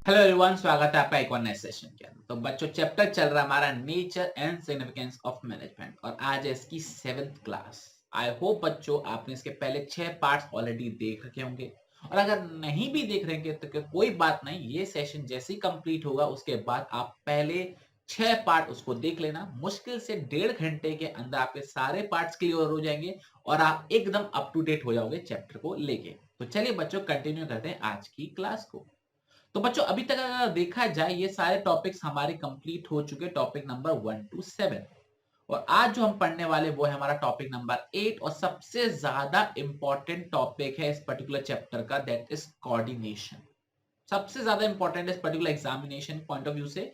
Hello everyone, स्वागत है आपका एक और नए सेशन के अंदर। तो बच्चों, चैप्टर चल रहा है हमारा nature and significance of management और आज है इसकी 7th क्लास। आई होप बच्चों आपने इसके पहले 6 पार्ट्स ऑलरेडी देख रखे होंगे और अगर नहीं भी देख रहे हैं तो कोई बात नहीं, ये सेशन जैसे ही कंप्लीट होगा उसके बाद आप पहले 6 पार्ट उसको देख लेना। मुश्किल से 1.5 घंटे के अंदर आपके सारे पार्ट्स क्लियर हो जाएंगे और आप एकदम अप टू डेट हो जाओगे चैप्टर को लेके। तो चलिए बच्चों, कंटिन्यू करते हैं आज की क्लास को। तो बच्चों, अभी तक अगर देखा जाए ये सारे टॉपिक्स हमारे कंप्लीट हो चुके, टॉपिक नंबर 1 to 7। और आज जो हम पढ़ने वाले वो है हमारा टॉपिक नंबर 8 और सबसे ज्यादा इंपॉर्टेंट टॉपिक है इस पर्टिकुलर चैप्टर का, दैट इज कोऑर्डिनेशन। सबसे ज्यादा इंपॉर्टेंट इस particular examination point of view से,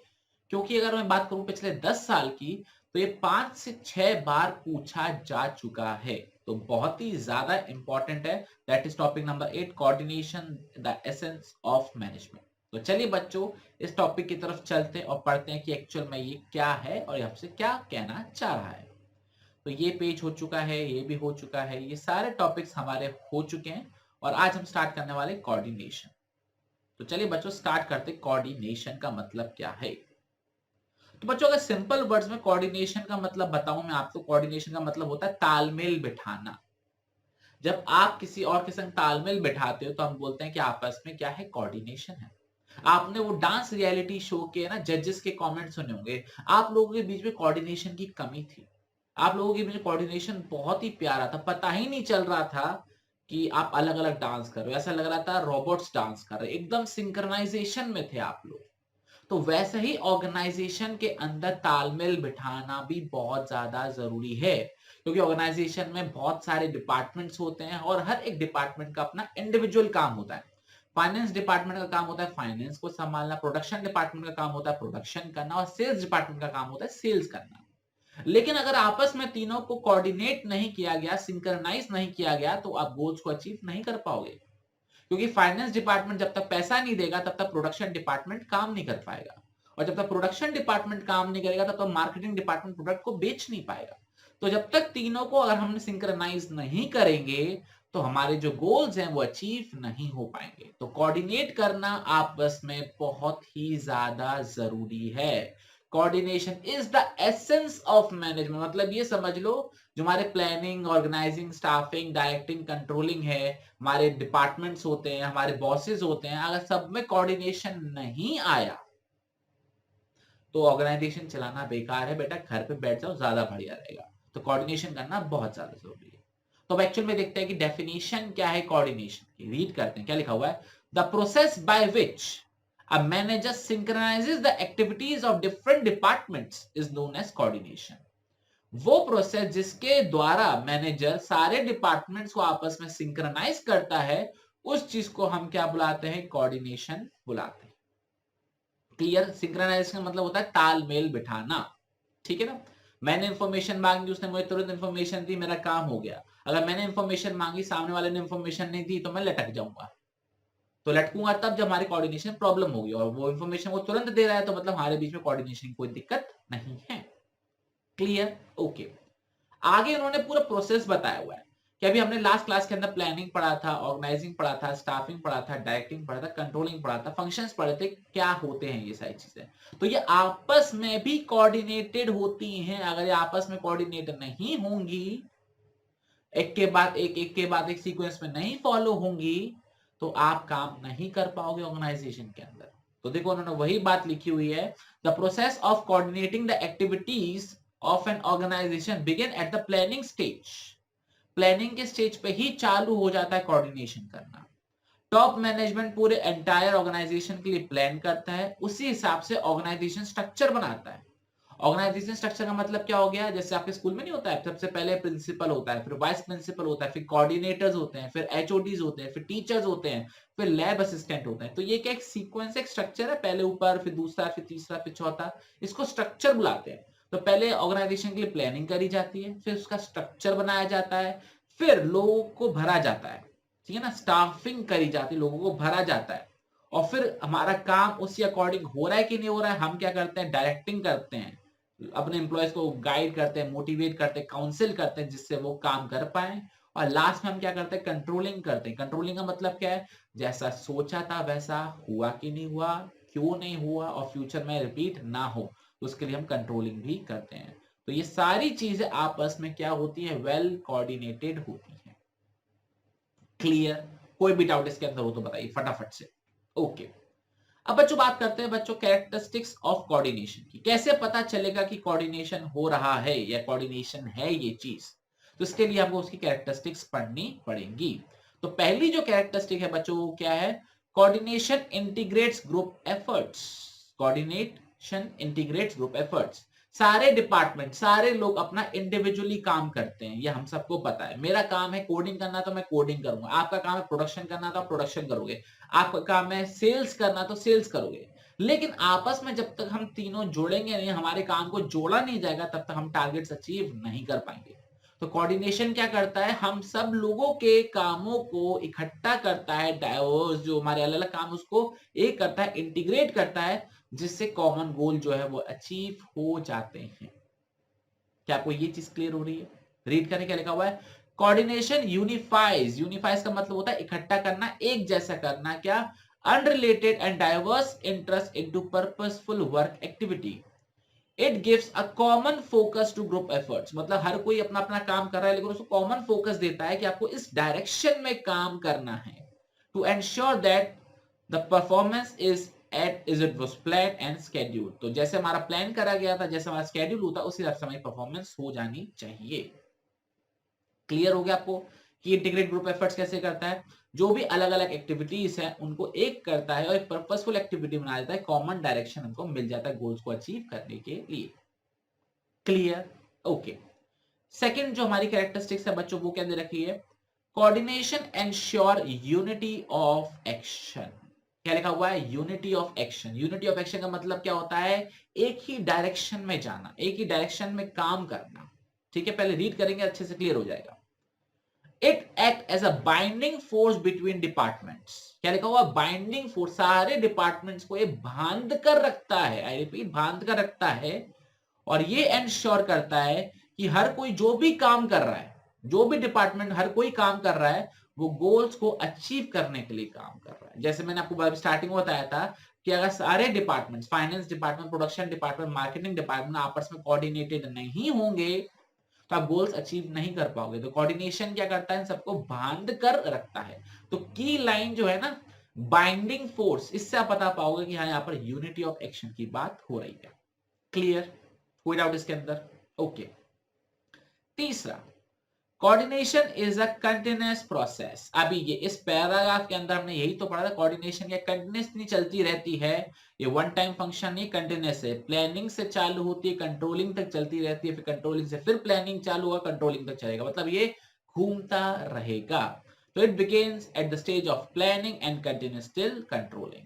क्योंकि अगर मैं बात करूं पिछले 10 साल की तो ये 5 से 6 बार पूछा जा चुका है। तो बहुत ही ज्यादा इंपॉर्टेंट है। That is topic number 8, coordination, the essence of management. तो चलिए बच्चों, इस टॉपिक की तरफ चलते हैं और पढ़ते हैं कि एक्चुअल में ये क्या है और हमसे क्या कहना चाह रहा है। तो ये पेज हो चुका है, ये भी हो चुका है, ये सारे टॉपिक्स हमारे हो चुके हैं और आज हम स्टार्ट करने वाले कोऑर्डिनेशन। तो चलिए बच्चों, स्टार्ट करते हैं कोऑर्डिनेशन का मतलब क्या है। तो बच्चों, अगर सिंपल वर्ड्स में कोऑर्डिनेशन का मतलब बताऊं मैं आपको, कोऑर्डिनेशन का मतलब होता है तालमेल बिठाना। जब आप किसी और के संग तालमेल बिठाते हो तो हम बोलते हैं कि आपस में क्या है, कोऑर्डिनेशन है। आपने वो डांस रियलिटी शो के ना जजेस के कमेंट सुने होंगे। आप लोगों के बीच में कोऑर्डिनेशन की कमी थी। आप लोगों के बीच में कोऑर्डिनेशन बहुत ही प्यारा था, पता ही नहीं चल रहा था कि आप अलग अलग डांस कर रहे हो। ऐसा लग रहा था रोबोट्स डांस कर रहे, एकदम सिंक्रोनाइजेशन में थे आप लोग। तो वैसे ही ऑर्गेनाइजेशन के अंदर तालमेल बिठाना भी बहुत ज्यादा जरूरी है, क्योंकि ऑर्गेनाइजेशन में बहुत सारे डिपार्टमेंट्स होते हैं और हर एक डिपार्टमेंट का अपना इंडिविजुअल काम होता है। फाइनेंस डिपार्टमेंट का काम होता है फाइनेंस को संभालना, प्रोडक्शन डिपार्टमेंट का काम होता है प्रोडक्शन करना और सेल्स डिपार्टमेंट का काम होता है सेल्स करना। लेकिन अगर आपस में तीनों को कोऑर्डिनेट नहीं किया गया, सिंक्रनाइज नहीं किया गया, तो आप गोल्स को अचीव नहीं कर पाओगे। क्योंकि फाइनेंस डिपार्टमेंट जब तक पैसा नहीं देगा तब तक प्रोडक्शन डिपार्टमेंट काम नहीं कर पाएगा, और जब तक प्रोडक्शन डिपार्टमेंट काम नहीं करेगा तब तक मार्केटिंग डिपार्टमेंट प्रोडक्ट को बेच नहीं पाएगा। तो जब तक तीनों को अगर हम सिंक्रनाइज नहीं करेंगे तो हमारे जो गोल्स हैं वो अचीव नहीं हो पाएंगे। तो कोऑर्डिनेट करना आपस में बहुत ही ज्यादा जरूरी है। Coordination is the essence of management. मतलब ये समझ लो, जो हमारे planning, organizing, staffing, directing, controlling है, हमारे डिपार्टमेंट्स होते हैं, हमारे बॉसेस होते हैं, अगर सब में कोऑर्डिनेशन नहीं आया तो ऑर्गेनाइजेशन चलाना बेकार है। बेटा घर पे बैठ जाओ, ज्यादा बढ़िया रहेगा। तो कोऑर्डिनेशन करना बहुत ज्यादा जरूरी है। तो अब एक्चुअल में देखते हैं कि डेफिनेशन क्या है कोऑर्डिनेशन की। रीड करते हैं क्या लिखा हुआ है। The process by which a manager synchronizes the activities of different departments is known as coordination। वो प्रोसेस जिसके द्वारा मैनेजर सारे डिपार्टमेंट्स को आपस में सिंक्रनाइज करता है, उस चीज को हम क्या बुलाते हैं, कोऑर्डिनेशन बुलाते हैं। क्लियर? सिंक्रनाइजेशन का मतलब होता है तालमेल बिठाना। ठीक है ना? मैंने इंफॉर्मेशन मांगी, उसने मुझे तुरंत इंफॉर्मेशन दी, मेरा काम हो गया। अगर मैंने इंफॉर्मेशन मांगी, सामने वाले ने इंफॉर्मेशन नहीं दी, तो मैं लटक जाऊंगा। तो लटकूंगा तब जब हमारी कोऑर्डिनेशन प्रॉब्लम होगी, और वो इंफॉर्मेशन वो तुरंत दे रहा है तो मतलब हमारे बीच में कोऑर्डिनेशन की कोई दिक्कत नहीं है। क्लियर? ओके। आगे उन्होंने पूरा प्रोसेस बताया हुआ है कि अभी हमने लास्ट क्लास के अंदर प्लानिंग पढ़ा था, ऑर्गेनाइजिंग पढ़ा था, स्टाफिंग पढ़ा था, डायरेक्टिंग पढ़ा था, कंट्रोलिंग पढ़ा था, फंक्शंस पढ़े थे, क्या होते हैं ये सारी चीजें। तो ये आपस में भी कोऑर्डिनेटेड होती हैं। अगर ये आपस में कोऑर्डिनेट नहीं होंगी, एक के बाद एक के बाद एक सीक्वेंस में नहीं फॉलो होंगी, तो आप काम नहीं कर पाओगे ऑर्गेनाइजेशन के अंदर। तो देखो उन्होंने वही बात लिखी हुई है। The process of coordinating the activities of an organization begin at the planning stage. Planning के स्टेज पे ही चालू हो जाता है कोऑर्डिनेशन करना। टॉप मैनेजमेंट पूरे एंटायर ऑर्गेनाइजेशन के लिए प्लान करता है, उसी हिसाब से ऑर्गेनाइजेशन स्ट्रक्चर बनाता है। ऑर्गेनाइजेशन स्ट्रक्चर का मतलब क्या हो गया, जैसे आपके स्कूल में नहीं होता है, सबसे पहले प्रिंसिपल होता है, फिर वाइस प्रिंसिपल होता है, फिर कोऑर्डिनेटर्स होते हैं, फिर एचओडीज होते हैं, फिर टीचर्स होते हैं, फिर लैब असिस्टेंट होते हैं। तो ये क्या एक सीक्वेंस, एक स्ट्रक्चर है, पहले ऊपर, फिर दूसरा, फिर तीसरा, फिर चौथा। इसको स्ट्रक्चर बुलाते हैं। तो पहले ऑर्गेनाइजेशन के लिए प्लानिंग करी जाती है, फिर उसका स्ट्रक्चर बनाया जाता है, फिर लोगों को भरा जाता है। ठीक है ना? स्टाफिंग करी जाती है, लोगों को भरा जाता है, और फिर हमारा काम उसी अकॉर्डिंग हो रहा है कि नहीं हो रहा है, हम क्या करते हैं, डायरेक्टिंग करते हैं, अपने एम्प्लॉयज को गाइड करते हैं, मोटिवेट करते हैं, काउंसिल करते हैं, जिससे वो काम कर पाए। और लास्ट में हम क्या करते हैं, कंट्रोलिंग करते हैं। कंट्रोलिंग का मतलब क्या है, जैसा सोचा था वैसा हुआ कि नहीं हुआ, क्यों नहीं हुआ और फ्यूचर में रिपीट ना हो, उसके लिए हम कंट्रोलिंग भी करते हैं। तो ये सारी चीजें आपस में क्या होती है, वेल कोऑर्डिनेटेड होती है। क्लियर? कोई भी डाउट इसके अंदर हो तो बताइए फटाफट से। ओके, अब बच्चों बात करते हैं बच्चों कैरेक्टरिस्टिक्स ऑफ कोऑर्डिनेशन की। कैसे पता चलेगा कि कोऑर्डिनेशन हो रहा है या कोऑर्डिनेशन है ये चीज, तो इसके लिए हमको उसकी कैरेक्टरिस्टिक्स पढ़नी पड़ेंगी। तो पहली जो कैरेक्टरिस्टिक है बच्चों वो क्या है, coordination integrates group efforts. Coordination integrates group efforts, सारे डिपार्टमेंट सारे लोग अपना इंडिविजुअली काम करते हैं, ये हम सबको पता है। मेरा काम है कोडिंग करना तो मैं कोडिंग करूंगा, आपका काम है प्रोडक्शन करना तो आप प्रोडक्शन करोगे, आपका काम है सेल्स करना तो सेल्स करोगे। लेकिन आपस में जब तक हम तीनों जोड़ेंगे नहीं, हमारे काम को जोड़ा नहीं जाएगा, तब तक हम टारगेट्स अचीव नहीं कर पाएंगे। तो कोऑर्डिनेशन क्या करता है, हम सब लोगों के कामों को इकट्ठा करता है, डाइवर्स जो हमारे अलग अलग काम उसको एक करता है, इंटीग्रेट करता है, जिससे कॉमन गोल जो है वो अचीव हो जाते हैं। क्या आपको ये चीज क्लियर हो रही है? रीड करने क्या लिखा हुआ है, कोऑर्डिनेशन यूनिफाइज। यूनिफाइज का मतलब होता है इकट्ठा करना, एक जैसा करना, क्या, unrelated and diverse interest into purposeful work activity. It gives a common focus to group efforts, मतलब हर कोई अपना अपना काम कर रहा है लेकिन उसको कॉमन फोकस देता है कि आपको इस डायरेक्शन में काम करना है, to ensure that the performance is at is it was plan and schedule. तो जैसे हमारा प्लान करा गया था, जैसे हमारा स्केड्यूल होता, उसी हिसाब से हमारी परफॉर्मेंस हो जानी चाहिए। क्लियर हो गया आपको कि इंटीग्रेट ग्रुप एफर्ट्स कैसे करता है, जो भी अलग अलग एक्टिविटीज है उनको एक करता है और एक पर्पसफुल एक्टिविटी बना देता है, कॉमन डायरेक्शन हमको मिल जाता है गोल्स को अचीव करने के लिए। क्लियर? ओके। सेकंड जो हमारी कैरेक्टरिस्टिक्स है बच्चों वो क्या दे रखी है, coordination ensure unity of action. क्या लिखा हुआ है, unity of action. Unity of action का मतलब क्या होता है, एक ही डायरेक्शन में जाना, एक ही डायरेक्शन में काम करना। ठीक है, पहले रीड करेंगे अच्छे से क्लियर हो जाएगा। It act as a binding force between departments. क्या लिखा हुआ, बाइंडिंग फोर्स, सारे डिपार्टमेंट्स को ये बांध कर रखता है, आई रिपीट बांध कर रखता है, और ये एंश्योर करता है कि हर कोई जो भी काम कर रहा है, जो भी डिपार्टमेंट हर कोई काम कर रहा है, वो गोल्स को अचीव करने के लिए काम कर रहा है। जैसे मैंने आपको स्टार्टिंग में बताया था कि अगर सारे departments, finance department, production department, marketing department आपस में कोऑर्डिनेटेड नहीं होंगे तो आप गोल्स अचीव नहीं कर पाओगे। तो कोऑर्डिनेशन क्या करता है, सबको बांध कर रखता है। तो की लाइन जो है ना, बाइंडिंग फोर्स, इससे आप बता पाओगे कि हाँ यहाँ पर यूनिटी ऑफ एक्शन की बात हो रही है। क्लियर? कोई डाउट इसके अंदर? ओके। तीसरा, coordination is a continuous process. अभी ये इस पैराग्राफ के अंदर हमने यही तो पढ़ा था, कोऑर्डिनेशन क्या कंटिन्यूअसली चलती रहती है, ये वन टाइम फंक्शन नहीं, कंटिन्यूअस है। प्लानिंग से चालू होती है, कंट्रोलिंग तक चलती रहती है, फिर कंट्रोलिंग से फिर प्लानिंग चालू होगा, कंट्रोलिंग तक चलेगा, मतलब ये घूमता रहेगा। तो it begins at the stage of planning and continuous till controlling.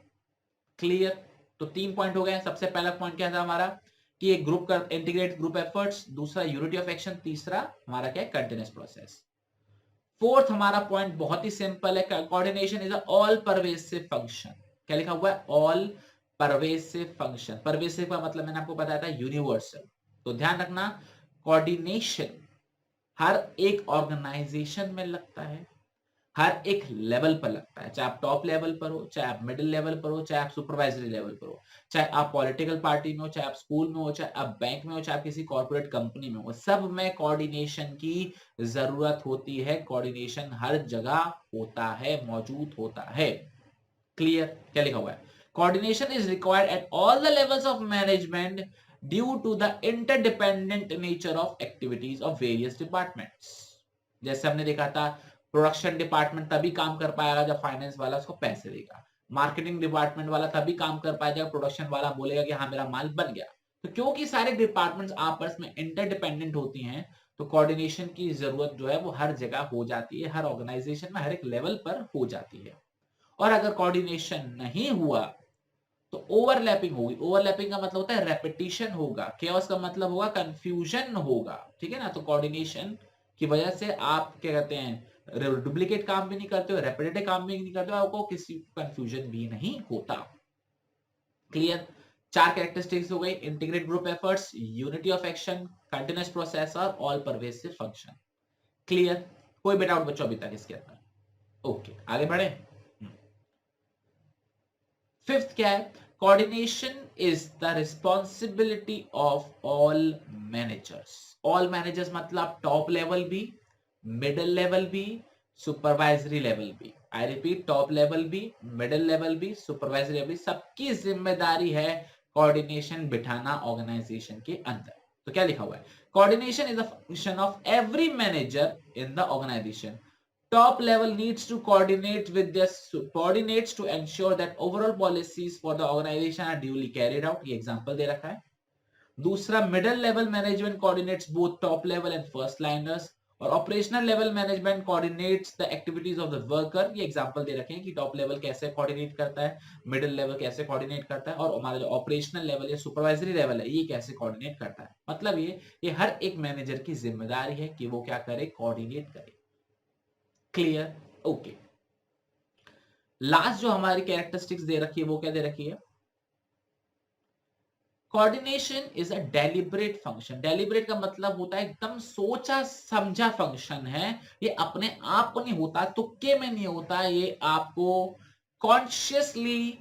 Clear? तो 3 पॉइंट हो गए। सबसे पहला पॉइंट क्या था हमारा कि एक ग्रुप का इंटीग्रेट ग्रुप एफर्ट्स, दूसरा यूनिटी ऑफ एक्शन, तीसरा हमारा क्या है, कंटिन्यूस प्रोसेस। फोर्थ हमारा पॉइंट बहुत ही सिंपल है, coordination is a all pervasive function. क्या लिखा हुआ है, ऑल परवेसिव फंक्शन। परवेसिव का मतलब मैंने आपको बताया था यूनिवर्सल। तो ध्यान रखना, कोऑर्डिनेशन हर एक ऑर्गेनाइजेशन में लगता है, हर एक लेवल पर लगता है, चाहे आप टॉप लेवल पर हो, चाहे आप मिडिल लेवल पर हो, चाहे आप सुपरवाइजरी लेवल पर हो, चाहे आप पॉलिटिकल पार्टी में हो, चाहे आप स्कूल में हो, चाहे आप बैंक में हो, चाहे आप किसी कॉर्पोरेट कंपनी में हो, सब में कोऑर्डिनेशन की जरूरत होती है। कोऑर्डिनेशन हर जगह होता है, मौजूद होता है। क्लियर? क्या लिखा हुआ है, coordination is required at all the levels of management due to the interdependent nature of activities of various departments. जैसे हमने देखा था, प्रोडक्शन डिपार्टमेंट तभी काम कर पाएगा जब फाइनेंस वाला उसको पैसे देगा, मार्केटिंग डिपार्टमेंट वाला तभी काम कर पाएगा, प्रोडक्शन वाला बोलेगा कि हाँ मेरा माल बन गया। तो क्योंकि सारे डिपार्टमेंट्स आपस में इंटरडिपेंडेंट होती हैं, तो कोऑर्डिनेशन की जरूरत जो है वो हर जगह हो जाती है, हर ऑर्गेनाइजेशन में हर एक लेवल पर हो जाती है। और अगर कोऑर्डिनेशन नहीं हुआ तो ओवरलैपिंग होगी। ओवरलैपिंग का मतलब होता है रेपिटेशन होगा, केओस का मतलब होगा कंफ्यूजन होगा। ठीक है ना, तो कोऑर्डिनेशन की वजह से आप क्या कहते हैं, डुप्लीकेट काम भी नहीं करते हो, रेपिटेटिव काम भी नहीं करते हो, आपको किसी कंफ्यूजन भी नहीं होता। क्लियर? 4 कैरेक्टरिस्टिक्स हो गई, integrate group efforts, unity of action, continuous process और ऑल परवेसिव फंक्शन। क्लियर? कोई भी डाउट बच्चों अभी तक इसके अंदर? ओके, आगे बढ़े। फिफ्थ क्या है, coordination is the responsibility of all managers. All managers मतलब टॉप लेवल भी, मिडिल लेवल भी, सुपरवाइजरी लेवल भी। आई रिपीट, टॉप लेवल भी, मिडिल लेवल भी, सुपरवाइजरी लेवल भी, सबकी जिम्मेदारी है कोऑर्डिनेशन बिठाना ऑर्गेनाइजेशन के अंदर। तो क्या लिखा हुआ है? Coordination is the function of every manager in the organization. Top level needs to coordinate with their subordinates to ensure that overall policies for the organization are duly carried out. ये example दे रखा है। दूसरा, middle level management coordinates both top level and first liners, और operational level management coordinates the activities of the worker. ये example दे रखे हैं कि टॉप लेवल कैसे कोऑर्डिनेट करता है, मिडिल लेवल कैसे कोऑर्डिनेट करता है, और हमारा जो ऑपरेशनल लेवल या सुपरवाइजरी लेवल है ये कैसे कोऑर्डिनेट करता है। मतलब ये हर एक मैनेजर की जिम्मेदारी है कि वो क्या करे, कोऑर्डिनेट करे। क्लियर? ओके। लास्ट जो हमारी कैरेक्टरिस्टिक्स दे रखी है वो क्या दे रखी है? Coordination is a deliberate function. Deliberate का मतलब होता है एकदम सोचा समझा फंक्शन है। ये अपने आप को नहीं होता, तुक्के में नहीं होता, ये आपको कॉन्शियसली,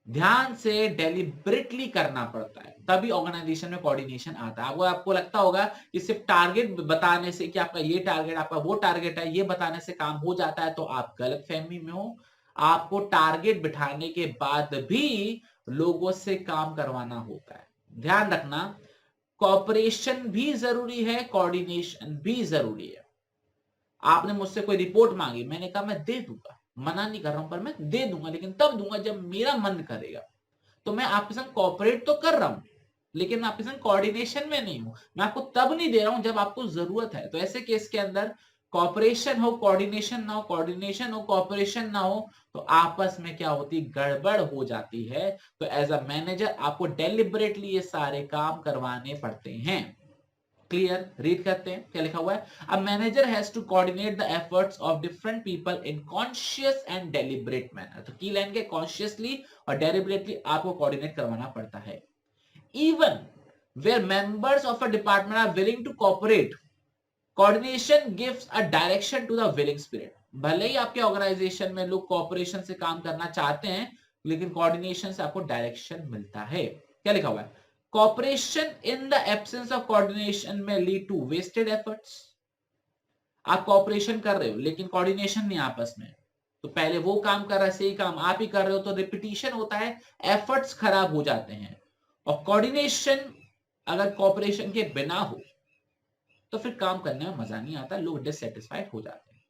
ध्यान से, डेलिब्रेटली करना पड़ता है, तभी ऑर्गेनाइजेशन में कोऑर्डिनेशन आता है। वो आपको लगता होगा कि सिर्फ टारगेट बताने से कि आपका ये टारगेट, आपका वो टारगेट है, ये बताने से काम हो जाता है, तो आप गलत फहमी में हो। आपको टारगेट बिठाने के बाद भी लोगों से काम करवाना होता है। ध्यान रखना, कॉपरेशन भी जरूरी है, कोऑर्डिनेशन भी जरूरी है। आपने मुझसे कोई रिपोर्ट मांगी, मैंने कहा मैं दे दूंगा, मना नहीं कर रहा हूं, पर मैं दे दूंगा, लेकिन तब दूंगा जब मेरा मन करेगा। तो मैं आपके साथ कोऑपरेट तो कर रहा हूं, लेकिन मैं आपके साथ कोऑर्डिनेशन में नहीं हूं। मैं आपको तब नहीं दे रहा हूं जब आपको जरूरत है। तो ऐसे केस के अंदर कॉपरेशन हो, कोऑर्डिनेशन ना हो, कोऑर्डिनेशन हो, कॉपरेशन ना हो, तो आपस में क्या होती, गड़बड़ हो जाती है। तो एज अ मैनेजर आपको डेलिबरेटली ये सारे काम करवाने पड़ते हैं। क्लियर? रीड करते हैं क्या लिखा हुआ है। A manager has to coordinate the efforts of different people in conscious and deliberate manner. तो की लाइन के कॉन्शियसली और डेलिबरेटली आपको कोऑर्डिनेट करवाना पड़ता है। Even where members of a department are willing to cooperate, coordination gives a direction to the willing spirit. भले ही आपके ऑर्गेनाइजेशन में लोग कोऑपरेशन से काम करना चाहते हैं, लेकिन कोऑर्डिनेशन से आपको डायरेक्शन मिलता है। क्या लिखा हुआ है? Cooperation in the absence of coordination may lead to wasted efforts. आप कोऑपरेशन कर रहे हो लेकिन कोऑर्डिनेशन नहीं आपस में, तो पहले वो काम कर रहा है, सही काम आप ही कर रहे हो, तो रिपीटिशन होता है, एफर्ट्स खराब हो जाते हैं। और कोऑर्डिनेशन अगर कोऑपरेशन के बिना हो तो फिर काम करने में मजा नहीं आता, लोग डिससेटिस्फाइड हो जाते हैं।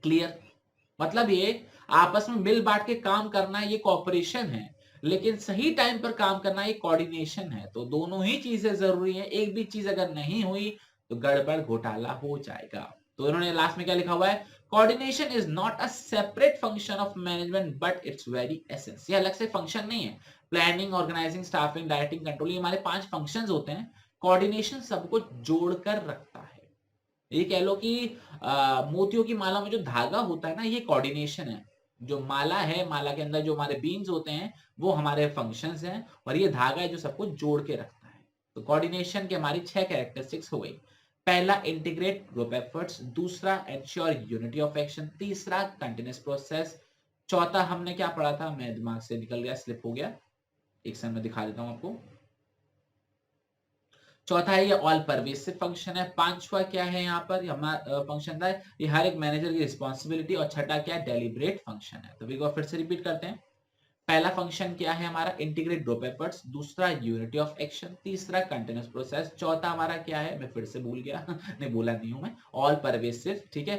क्लियर? मतलब ये आपस में मिल बांट के काम करना ये कोऑपरेशन है, लेकिन सही टाइम पर काम करना ये कोऑर्डिनेशन है। तो दोनों ही चीजें जरूरी है, एक भी चीज अगर नहीं हुई तो गड़बड़ घोटाला हो जाएगा। तो इन्होंने लास्ट में क्या लिखा हुआ है? Coordination is not a separate function of management but it's very essence. ये अलग से फंक्शन नहीं है। Planning, organizing, staffing, directing, controlling, हमारे 5 फंक्शंस होते हैं। कोऑर्डिनेशन सबको जोड़कर रखता है। ये कह लो कि मोतियों की माला में जो धागा होता है ना, ये कोऑर्डिनेशन है। जो माला है, माला के अंदर जो हमारे बीन्स होते हैं वो हमारे फंक्शंस हैं, और ये धागा है जो सबको जोड़ के रखता है। तो कोऑर्डिनेशन के हमारी 6 कैरेक्टरिस्टिक्स हो गई। पहला, इंटीग्रेट ग्रुप एफर्ट्स। दूसरा, एंश्योर यूनिटी ऑफ एक्शन। तीसरा, कंटिन्यूअस प्रोसेस। चौथा हमने क्या पढ़ा था, मैं दिमाग से निकल गया, स्लिप हो गया, एक समय में दिखा देता हूं आपको। चौथा है ये ऑल परवेसिव फंक्शन है। पांचवा क्या है यहाँ पर, हमारा फंक्शन था ये हर एक मैनेजर की रिस्पॉन्सिबिलिटी। और छठा क्या है, डेलिब्रेट फंक्शन है। तो एक बार फिर से रिपीट करते हैं। पहला फंक्शन क्या है हमारा, इंटीग्रेट ग्रुप एफर्ट्स। दूसरा, यूनिटी ऑफ एक्शन। तीसरा, कंटिन्यूअस प्रोसेस। चौथा हमारा क्या है, मैं फिर से भूल गया नहीं, बोला नहीं हूं मैं, ऑल परवेसिव। ठीक है।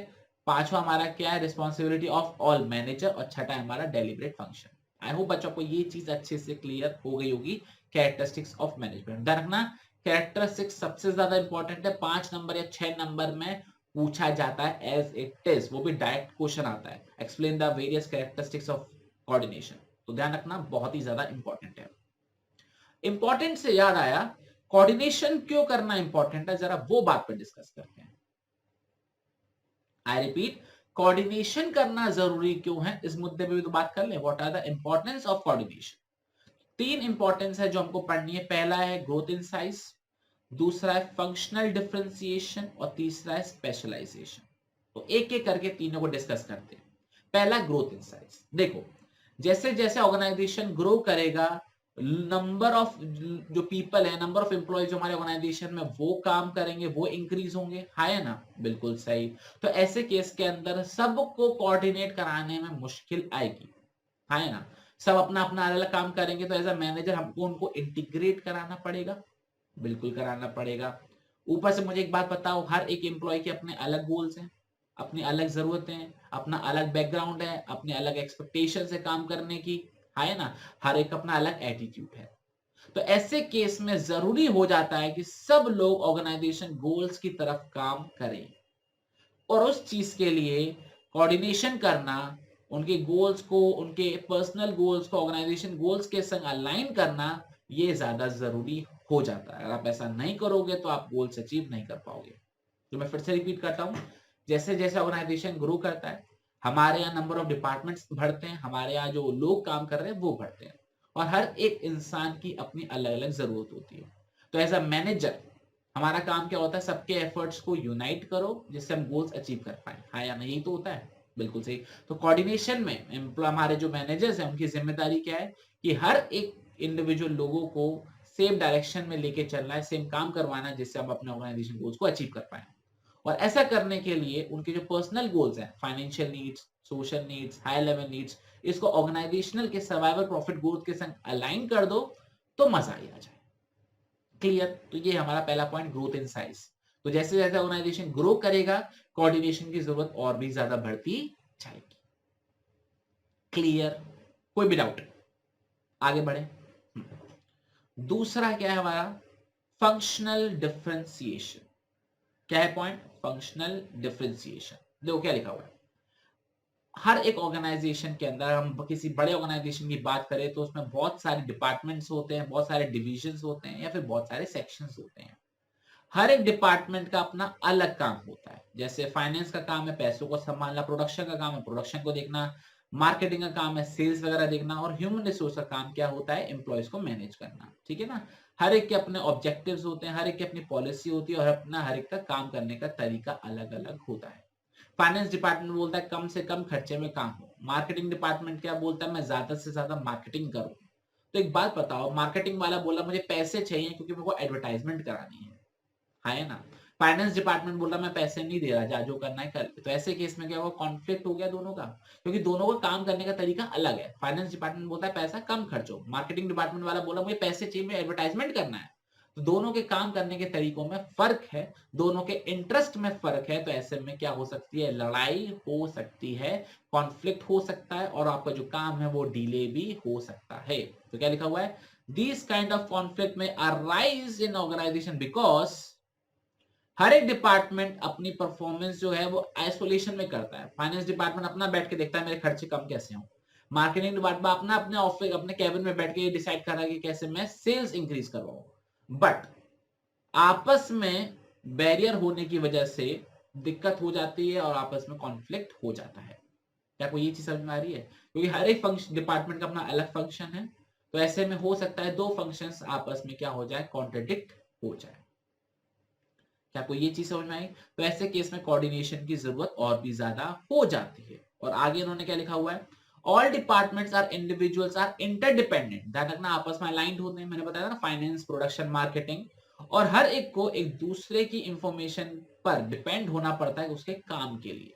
पांचवा हमारा क्या है, रिस्पॉन्सिबिलिटी ऑफ ऑल मैनेजर। और छठा हमारा डेलिब्रेट फंक्शन। आई होप बच्चों को ये चीज अच्छे से क्लियर हो गई होगी, कैरेक्टरिस्टिक्स ऑफ मैनेजमेंट। रखना, कैरेक्टरिस्टिक्स सबसे ज्यादा इंपॉर्टेंट है। 5 नंबर या 6 नंबर में पूछा जाता है एज इट इज, वो भी डायरेक्ट क्वेश्चन आता है, explain the various characteristics of coordination. तो ध्यान रखना, बहुत ही ज्यादा इंपॉर्टेंट है। इंपॉर्टेंट से याद आया, कोऑर्डिनेशन क्यों करना इंपॉर्टेंट है, जरा वो बात पर डिस्कस करते हैं। आई रिपीट, कोऑर्डिनेशन करना जरूरी क्यों है, इस मुद्दे पे भी तो बात कर ले। What are the importance of coordination? 3 importance है जो हमको पढ़नी है। पहला है ग्रोथ इन साइज, दूसरा है फंक्शनल डिफरेंशिएशन, और तीसरा है स्पेशलाइजेशन। तो एक एक करके तीनों को डिस्कस करते हैं। पहला, ग्रोथ इन साइज। देखो, जैसे जैसे ऑर्गेनाइजेशन ग्रो करेगा, नंबर ऑफ जो पीपल है, नंबर ऑफ एम्प्लॉय जो हमारे ऑर्गेनाइजेशन में वो काम करेंगे वो इंक्रीज होंगे। है ना, बिल्कुल सही। तो ऐसे केस के अंदर सबको कोऑर्डिनेट कराने में मुश्किल आएगी। है ना, सब अपना अपना अलग अलग काम करेंगे, तो एज अ मैनेजर हमको उनको इंटीग्रेट कराना पड़ेगा, बिल्कुल कराना पड़ेगा। ऊपर से मुझे एक बात बताओ, हर एक एम्प्लॉय के अपने अलग गोल्स हैं, अपनी अलग जरूरतें हैं, अपना अलग बैकग्राउंड है, अपने अलग एक्सपेक्टेशन है काम करने की। है ना, हर एक अपना अलग एटीट्यूड है। तो ऐसे केस में जरूरी हो जाता है कि सब लोग ऑर्गेनाइजेशन गोल्स की तरफ काम करें, और उस चीज के लिए कोऑर्डिनेशन करना, उनके गोल्स को, उनके पर्सनल गोल्स को ऑर्गेनाइजेशन गोल्स के संग अलाइन करना, ये ज्यादा जरूरी हो जाता है। अगर आप ऐसा नहीं करोगे तो आप गोल्स अचीव नहीं कर पाओगे। तो मैं फिर से रिपीट करता हूं, जैसे जैसे ऑर्गेनाइजेशन ग्रो करता है, हमारे यहाँ नंबर ऑफ डिपार्टमेंट्स बढ़ते हैं, हमारे यहाँ जो लोग काम कर रहे हैं वो बढ़ते हैं, और हर एक इंसान की अपनी अलग अलग जरूरत होती है। तो एज अ मैनेजर हमारा काम क्या होता है, सबके एफर्ट्स को यूनाइट करो जिससे हम गोल्स अचीव कर पाए। हाँ या नहीं, तो होता है, बिल्कुल सही। तो कोऑर्डिनेशन में हमारे जो मैनेजर्स हैं उनकी जिम्मेदारी क्या है कि हर एक इंडिविजुअल लोगों को सेम डायरेक्शन में लेके चलना है, सेम काम करवाना है, जिससे हम अपने ऑर्गेनाइजेशन गोल्स को अचीव कर पाए। और ऐसा करने के लिए उनके जो पर्सनल गोल्स हैं, financial needs, social needs, high level needs, इसको ऑर्गेनाइजेशनल के सर्वाइवल प्रॉफिट ग्रोथ के संग अलाइन कर दो, तो मजा ही आ जाए। क्लियर। तो ये हमारा पहला पॉइंट, ग्रोथ इन साइज। तो जैसे जैसे ऑर्गेनाइजेशन ग्रो करेगा, कोऑर्डिनेशन की जरूरत और भी ज्यादा बढ़ती जाएगी। क्लियर, कोई भी डाउट? आगे बढ़े। दूसरा क्या है हमारा, फंक्शनल डिफरेंशिएशन। क्या है पॉइंट, फंक्शनल डिफरेंशिएशन। देखो क्या लिखा हुआ है, हर एक ऑर्गेनाइजेशन के अंदर, हम किसी बड़े ऑर्गेनाइजेशन की बात करें तो उसमें बहुत सारे डिपार्टमेंट्स होते हैं, बहुत सारे डिविजन्स होते हैं, या फिर बहुत सारे सेक्शंस होते हैं। हर एक डिपार्टमेंट का अपना अलग काम होता है। जैसे फाइनेंस का काम है पैसों को संभालना, प्रोडक्शन का काम है प्रोडक्शन को देखना, मार्केटिंग का काम है सेल्स वगैरह देखना, और ह्यूमन रिसोर्स का काम क्या होता है, एम्प्लॉयज को मैनेज करना। ठीक है ना, हर एक के अपने ऑब्जेक्टिव्स होते हैं, हर एक की अपनी पॉलिसी होती है, और अपना हर एक का काम करने का तरीका अलग अलग होता है। फाइनेंस डिपार्टमेंट बोलता है कम से कम खर्चे में काम हो, मार्केटिंग डिपार्टमेंट क्या बोलता है, मैं ज्यादा से ज्यादा मार्केटिंग करूं। तो एक बात बताओ, मार्केटिंग वाला बोला मुझे पैसे चाहिए क्योंकि मेरे को एडवर्टाइजमेंट करानी है ना। फाइनेंस डिपार्टमेंट बोल रहा मैं पैसे नहीं दे रहा, जा जो करना है कर। तो ऐसे केस में क्या होगा, कॉन्फ्लिक्ट हो गया दोनों का, क्योंकि दोनों का काम करने का तरीका अलग है। फाइनेंस डिपार्टमेंट बोलता है पैसा कम खर्चो, मार्केटिंग डिपार्टमेंट वाला बोला मुझे पैसे चाहिए, मुझे एडवर्टाइजमेंट करना है। तो दोनों के काम करने के तरीकों में फर्क है, दोनों के इंटरेस्ट में फर्क है। तो ऐसे में क्या हो सकती है, लड़ाई हो सकती है, कॉन्फ्लिक्ट हो सकता है, और आपका जो काम है वो डिले भी हो सकता है। तो क्या लिखा हुआ है, दिस काइंड ऑफ कॉन्फ्लिक्ट में अराइज इन ऑर्गेनाइजेशन बिकॉज हर एक डिपार्टमेंट अपनी परफॉर्मेंस जो है वो आइसोलेशन में करता है। फाइनेंस डिपार्टमेंट अपना बैठ के देखता है मेरे खर्चे कम कैसे हों, मार्केटिंग डिपार्टमेंट अपना अपने ऑफिस अपने कैबिन में बैठ के डिसाइड कर रहा है कि कैसे मैं सेल्स इंक्रीज करवाऊं। बट आपस में बैरियर होने की वजह से दिक्कत हो जाती है, और आपस में कॉन्फ्लिक्ट हो जाता है। क्या कोई ये चीज समझ में आ रही है, क्योंकि हर एक फंक्शन डिपार्टमेंट का अपना अलग फंक्शन है। तो ऐसे में हो सकता है दो फंक्शंस आपस में क्या हो जाए, कॉन्ट्रडिक्ट हो जाए। क्या आपको ये चीज समझ में आई? तो ऐसे केस में कोऑर्डिनेशन की जरूरत और भी ज्यादा हो जाती है। और आगे इन्होंने क्या लिखा हुआ है, all departments are individuals are interdependent. ध्यान रखना आपस में अलाइंड होते हैं, मैंने बताया ना, फाइनेंस, प्रोडक्शन, मार्केटिंग, और हर एक को एक दूसरे की इंफॉर्मेशन पर डिपेंड होना पड़ता है उसके काम के लिए।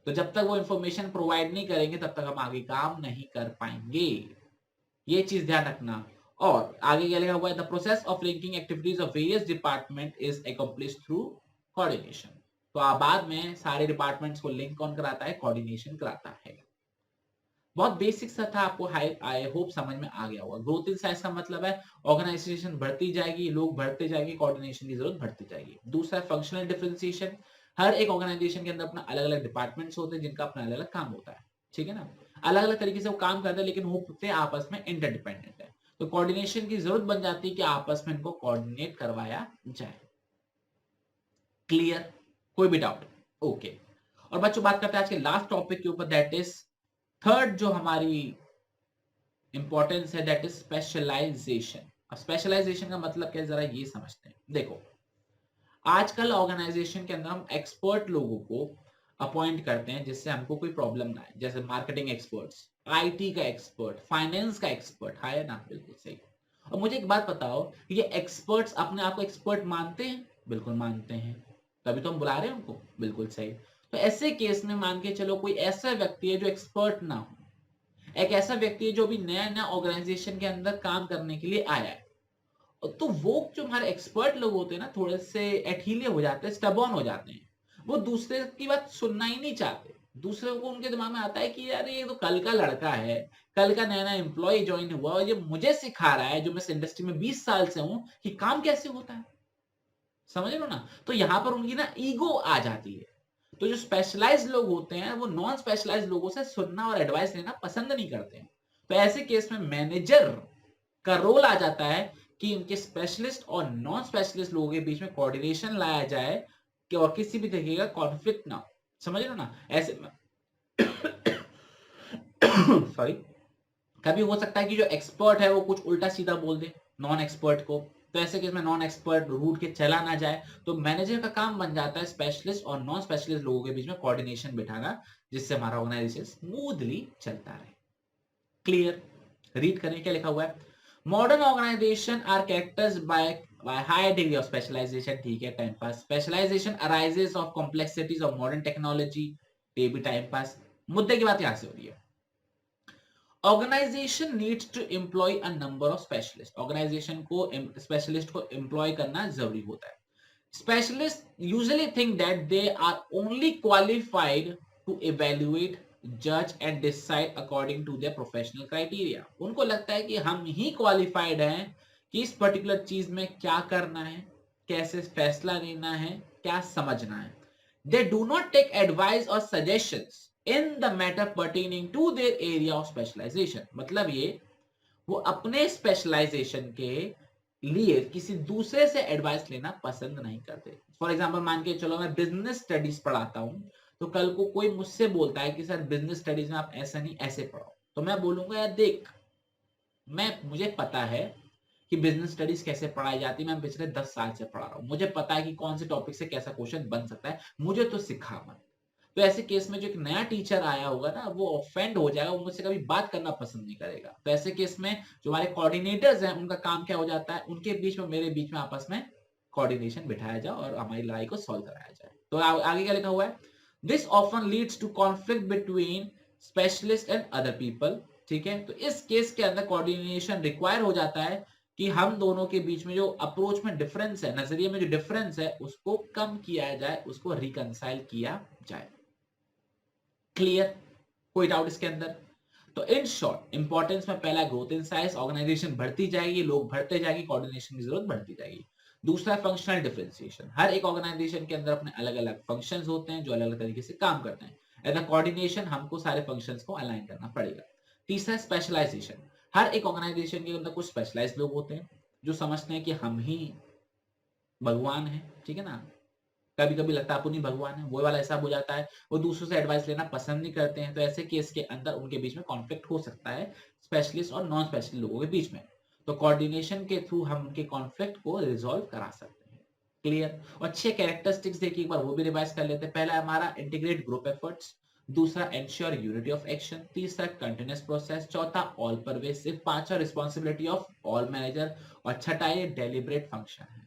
तो जब तक वो इंफॉर्मेशन प्रोवाइड नहीं करेंगे तब तक हम आगे काम नहीं कर पाएंगे, ये चीज ध्यान रखना। और आगे क्या लिखा हुआ है, the process of linking activities of various department is accomplished through coordination. तो बाद में सारे डिपार्टमेंट्स को लिंक कौन कराता है, कोऑर्डिनेशन कराता है। बहुत बेसिक सा था, आपको आई होप समझ में आ गया होगा। ग्रोथ इन साइज का मतलब है ऑर्गेनाइजेशन बढ़ती जाएगी, लोग बढ़ते जाएंगे, कोऑर्डिनेशन की जरूरत बढ़ती जाएगी। दूसरा फंक्शनल डिफरेंशिएशन, हर एक ऑर्गेनाइजेशन के अंदर अपना अलग अलग डिपार्टमेंट्स होते हैं जिनका अपना अलग अलग काम होता है। ठीक है ना, अलग अलग तरीके से वो काम करते हैं, लेकिन होते आपस में इंटरडिपेंडेंट है। तो कोऑर्डिनेशन की जरूरत बन जाती है कि आपस में इनको कोऑर्डिनेट करवाया जाए। क्लियर, कोई भी डाउट? ओके। और बच्चों बात करते हैं आज के लास्ट टॉपिक के ऊपर, दैट इज थर्ड जो हमारी इंपॉर्टेंस है, दैट इज स्पेशलाइजेशन। अब स्पेशलाइजेशन का मतलब क्या है, जरा ये समझते हैं। देखो, आजकल ऑर्गेनाइजेशन के अंदर हम एक्सपर्ट लोगों को अपॉइंट करते हैं जिससे हमको कोई प्रॉब्लम ना आए, जैसे मार्केटिंग एक्सपर्ट्स, आईटी का एक्सपर्ट, फाइनेंस का एक्सपर्ट, है ना, बिल्कुल सही। और मुझे एक बात बताओ, ये एक्सपर्ट्स अपने आप को एक्सपर्ट मानते हैं? बिल्कुल मानते हैं, तभी तो हम बुला रहे हैं उनको, बिल्कुल सही। तो ऐसे केस में मान के चलो कोई ऐसा व्यक्ति है जो एक्सपर्ट ना हो, एक ऐसा व्यक्ति है जो भी नया नया ऑर्गेनाइजेशन के अंदर काम करने के लिए आया है, तो वो जो हमारे एक्सपर्ट लोग होते हैं ना, थोड़े से एठीले हो जाते हैं, स्टबॉर्न हो जाते हैं, वो दूसरे की बात सुनना ही नहीं चाहते। दूसरे को उनके दिमाग में आता है कि यार ये तो कल का लड़का है, कल का नया नया एम्प्लॉय ज्वाइन हुआ और ये मुझे सिखा रहा है, जो मैं इस इंडस्ट्री में 20 साल से हूं, कि काम कैसे होता है। समझ लो ना, तो यहां पर उनकी ना ईगो आ जाती है। तो जो स्पेशलाइज्ड लोग होते हैं वो नॉन स्पेशलाइज्ड लोगों से सुनना और एडवाइस लेना पसंद नहीं करते हैं। तो ऐसे केस में मैनेजर का रोल आ जाता है कि इनके स्पेशलिस्ट और नॉन स्पेशलिस्ट लोगों के बीच में कोऑर्डिनेशन लाया जाए कि और किसी भी तरीके का कॉन्फ्लिक्ट ना हो। समझ लो ना, ऐसे सॉरी, कभी हो सकता है कि जो एक्सपर्ट है वो कुछ उल्टा सीधा बोल दे नॉन एक्सपर्ट को, तो ऐसे केस में नॉन एक्सपर्ट रूट के चला ना जाए, तो मैनेजर का काम बन जाता है स्पेशलिस्ट और नॉन स्पेशलिस्ट लोगों के बीच में कोऑर्डिनेशन बिठाना, जिससे हमारा ऑर्गेनाइजेशन स्मूथली चलता रहे। क्लियर? रीड करें क्या लिखा हुआ है। Modern organization are characters by high degree of specialization, ठीक है, time pass. Specialization arises of complexities of modern technology, ये भी टाइम पास। मुद्दे की बात यहां से हो रही है, organization needs to employ a number of specialist, organization को स्पेशलिस्ट को एम्प्लॉय करना जरूरी होता है। Specialists usually think that they are only qualified to evaluate, judge and decide according to their professional criteria. उनको लगता है कि हम ही qualified हैं कि इस particular चीज में क्या करना है, कैसे फैसला लेना है, क्या समझना है। They do not take advice or suggestions in the matter pertaining to their area of specialization. मतलब ये, वो अपने स्पेशलाइजेशन के लिए किसी दूसरे से एडवाइस लेना पसंद नहीं करते। फॉर एग्जाम्पल मान के चलो मैं बिजनेस स्टडीज पढ़ाता हूं, तो कल को कोई मुझसे बोलता है कि सर बिजनेस स्टडीज में आप ऐसा नहीं ऐसे पढ़ाओ, तो मैं बोलूंगा यार देख, मुझे पता है कि बिजनेस स्टडीज कैसे पढ़ाई जाती है, मैं पिछले 10 साल से पढ़ा रहा हूँ, मुझे पता है कि कौन से टॉपिक से कैसा क्वेश्चन बन सकता है, मुझे तो सिखा मत। तो ऐसे केस में जो एक नया टीचर आया होगा ना, वो ऑफेंड हो जाएगा, वो मुझसे कभी बात करना पसंद नहीं करेगा। तो ऐसे केस में जो हमारे कोऑर्डिनेटर्स हैं, उनका काम क्या हो जाता है, उनके बीच में मेरे बीच में आपस में कोऑर्डिनेशन बिठाया जाए और हमारी लड़ाई को सॉल्व कराया जाए। तो आगे क्या लिखा हुआ है, this often leads to conflict between specialist and other people, ठीक है। तो इस केस के अंदर कोऑर्डिनेशन रिक्वायर हो जाता है कि हम दोनों के बीच में जो अप्रोच में डिफरेंस है, नजरिए में जो डिफरेंस है, उसको कम किया जाए, उसको रिकंसाइल किया जाए। क्लियर? कोई डाउट इसके अंदर? तो इन शॉर्ट इंपॉर्टेंस में पहला ग्रोथ इन साइज, ऑर्गेनाइजेशन बढ़ती जाएगी, लोग बढ़ते जाएंगे, कोऑर्डिनेशन की जरूरत बढ़ती जाएगी। दूसरा फंक्शनल डिफरेंशिएशन, हर एक ऑर्गेनाइजेशन के अंदर अपने अलग अलग फंक्शंस होते हैं जो अलग अलग तरीके से काम करते हैं। एज कोऑर्डिनेशन हमको सारे फंक्शंस को अलाइन करना पड़ेगा। तीसरा स्पेशलाइजेशन, हर एक ऑर्गेनाइजेशन के अंदर कुछ स्पेशलाइज्ड लोग होते हैं जो समझते हैं कि हम ही भगवान है, ठीक है ना। कभी कभी लगता है अपन ही भगवान है, वो वाला हिसाब हो जाता है, वो दूसरों से एडवाइस लेना पसंद नहीं करते हैं। तो ऐसे केस के अंदर उनके बीच में कॉन्फ्लिक्ट हो सकता है स्पेशलिस्ट और नॉन स्पेशलिस्ट लोगों के बीच में। तो कोऑर्डिनेशन के थ्रू हम उनके कॉन्फ्लिक्ट को रिजॉल्व करा सकते हैं। क्लियर? और 6 कैरेक्टरिस्टिक्स देखिए एक बार, वो भी रिवाइज कर लेते हैं। पहला हमारा इंटीग्रेट ग्रुप एफर्ट्स, दूसरा एंश्योर यूनिटी ऑफ एक्शन, तीसरा कंटिन्यूअस प्रोसेस, चौथा ऑल परवेसिव, पांचवा रिस्पॉन्सिबिलिटी ऑफ ऑल मैनेजर, और छठा ये डेलिब्रेट फंक्शन है।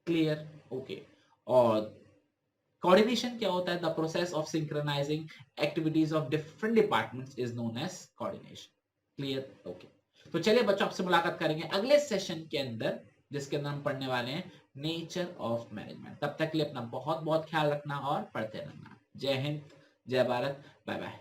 क्लियर? ओके। और कोऑर्डिनेशन क्या होता है, the process of synchronizing activities of different departments is known as coordination. Clear? Okay. तो चलिए बच्चों, आपसे मुलाकात करेंगे अगले सेशन के अंदर, जिसके अंदर हम पढ़ने वाले हैं नेचर ऑफ मैनेजमेंट। तब तक के लिए अपना बहुत बहुत ख्याल रखना और पढ़ते रहना। जय हिंद, जय भारत, बाय बाय।